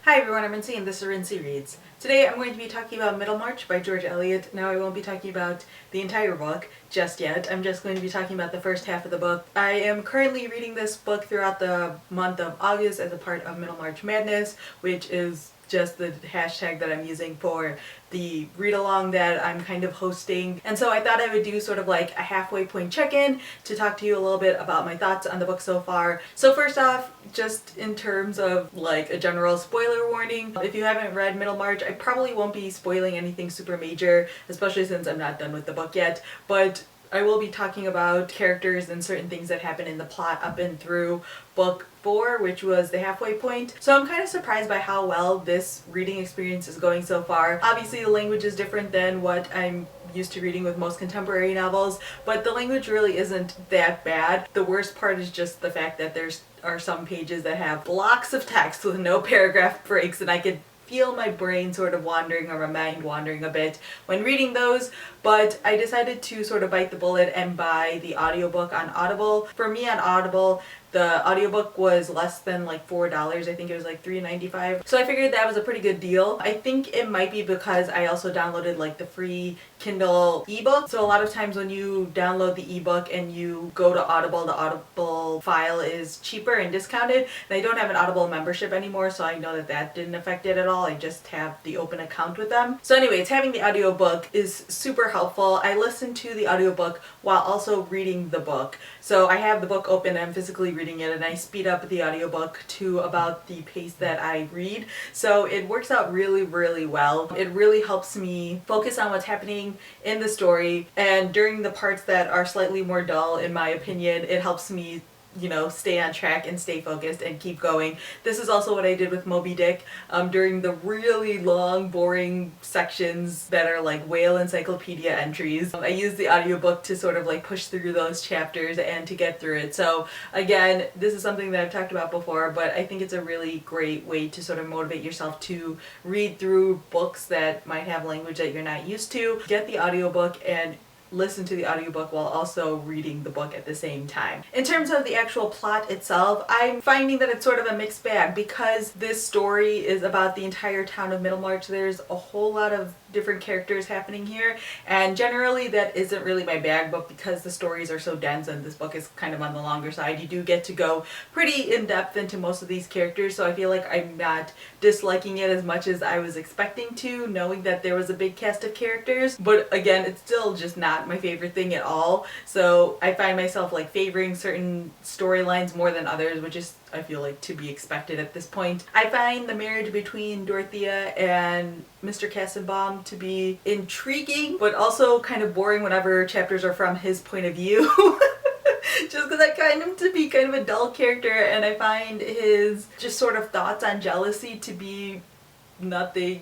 Hi everyone, I'm Rincey and this is Rincey Reads. Today I'm going to be talking about Middlemarch by George Eliot. Now I won't be talking about the entire book just yet. I'm just going to be talking about the first half of the book. I am currently reading this book throughout the month of August as a part of Middlemarch Madness, which is just the hashtag that I'm using for the read-along that I'm kind of hosting. And so I thought I would do sort of like a halfway point check-in to talk to you a little bit about my thoughts on the book so far. So first off, just in terms of like a general spoiler warning, if you haven't read Middlemarch, I probably won't be spoiling anything super major, especially since I'm not done with the book yet, but I will be talking about characters and certain things that happen in the plot up and through book 4, which was the halfway point. So I'm kind of surprised by how well this reading experience is going so far. Obviously the language is different than what I'm used to reading with most contemporary novels, but the language really isn't that bad. The worst part is just the fact that there are some pages that have blocks of text with no paragraph breaks, and I could feel my brain sort of wandering or my mind wandering a bit when reading those, but I decided to sort of bite the bullet and buy the audiobook on Audible. For me on Audible, the audiobook was less than like $4. I think it was like $3.95. So I figured that was a pretty good deal. I think it might be because I also downloaded like the free Kindle ebook. So a lot of times when you download the ebook and you go to Audible, the Audible file is cheaper and discounted. And I don't have an Audible membership anymore, so I know that that didn't affect it at all. I just have the open account with them. So anyways, having the audiobook is super helpful. I listened to the audiobook while also reading the book. So I have the book open and I'm physically reading it, and I speed up the audiobook to about the pace that I read. So it works out really, really well. It really helps me focus on what's happening in the story, and during the parts that are slightly more dull, in my opinion, it helps me, you know, stay on track and stay focused and keep going. This is also what I did with Moby Dick. During the really long, boring sections that are like whale encyclopedia entries, I used the audiobook to sort of like push through those chapters and to get through it. So again, this is something that I've talked about before, but I think it's a really great way to sort of motivate yourself to read through books that might have language that you're not used to. Get the audiobook and listen to the audiobook while also reading the book at the same time. In terms of the actual plot itself, I'm finding that it's sort of a mixed bag because this story is about the entire town of Middlemarch. There's a whole lot of different characters happening here, and generally that isn't really my bag, but because the stories are so dense and this book is kind of on the longer side, you do get to go pretty in depth into most of these characters, so I feel like I'm not disliking it as much as I was expecting to, knowing that there was a big cast of characters. But again, it's still just not my favorite thing at all, so I find myself like favoring certain storylines more than others, which is, I feel like, to be expected at this point. I find the marriage between Dorothea and Mr. Kassenbaum to be intriguing, but also kind of boring whenever chapters are from his point of view. Just because I find him to be kind of a dull character, and I find his just sort of thoughts on jealousy to be nothing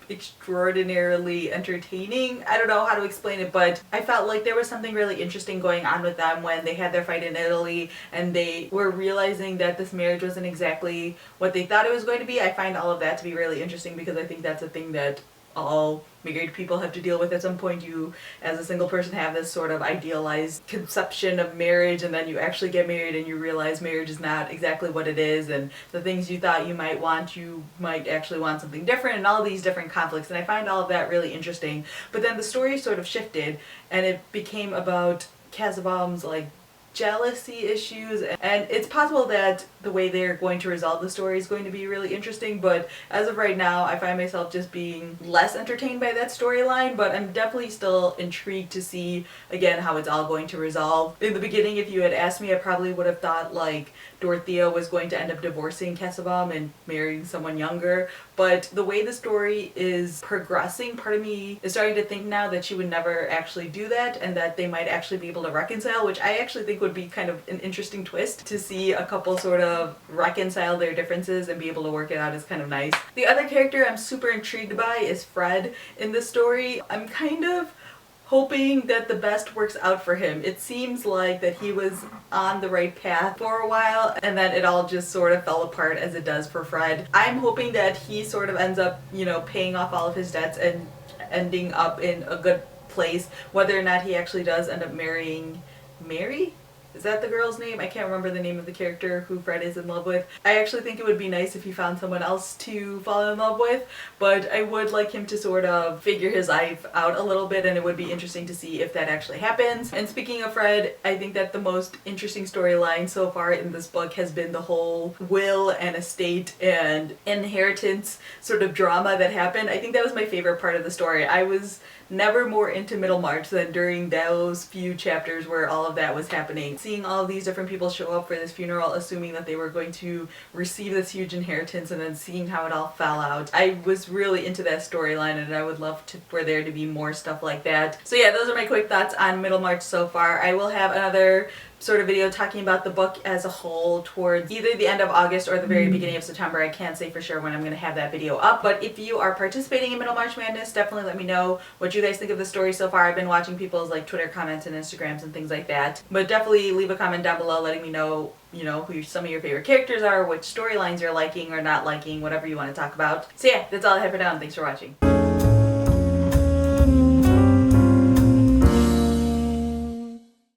extraordinarily entertaining. I don't know how to explain it, but I felt like there was something really interesting going on with them when they had their fight in Italy and they were realizing that this marriage wasn't exactly what they thought it was going to be. I find all of that to be really interesting because I think that's a thing that all married people have to deal with at some point. You, as a single person, have this sort of idealized conception of marriage, and then you actually get married and you realize marriage is not exactly what it is, and the things you thought you might want, you might actually want something different, and all these different conflicts, and I find all of that really interesting. But then the story sort of shifted and it became about Kassenbaum's like jealousy issues, and it's possible that the way they're going to resolve the story is going to be really interesting, but as of right now I find myself just being less entertained by that storyline, but I'm definitely still intrigued to see again how it's all going to resolve. In the beginning, if you had asked me, I probably would have thought like Dorothea was going to end up divorcing Kassenbaum and marrying someone younger, but the way the story is progressing, part of me is starting to think now that she would never actually do that and that they might actually be able to reconcile, which I actually think would be kind of an interesting twist. To see a couple sort of reconcile their differences and be able to work it out is kind of nice. The other character I'm super intrigued by is Fred in this story. I'm kind of hoping that the best works out for him. It seems like that he was on the right path for a while and then it all just sort of fell apart, as it does for Fred. I'm hoping that he sort of ends up, you know, paying off all of his debts and ending up in a good place, whether or not he actually does end up marrying Mary? Is that the girl's name? I can't remember the name of the character who Fred is in love with. I actually think it would be nice if he found someone else to fall in love with, but I would like him to sort of figure his life out a little bit, and it would be interesting to see if that actually happens. And speaking of Fred, I think that the most interesting storyline so far in this book has been the whole will and estate and inheritance sort of drama that happened. I think that was my favorite part of the story. I was never more into Middlemarch than during those few chapters where all of that was happening. Seeing all of these different people show up for this funeral, assuming that they were going to receive this huge inheritance, and then seeing how it all fell out. I was really into that storyline, and I would love for there to be more stuff like that. So yeah, those are my quick thoughts on Middlemarch so far. I will have another sort of video talking about the book as a whole towards either the end of August or the very beginning of September. I can't say for sure when I'm going to have that video up, but if you are participating in Middlemarch Madness, definitely let me know what you guys think of the story so far. I've been watching people's like Twitter comments and Instagrams and things like that, but definitely leave a comment down below letting me know, you know, who some of your favorite characters are, which storylines you're liking or not liking, whatever you want to talk about. So yeah, that's all I have for now, and thanks for watching.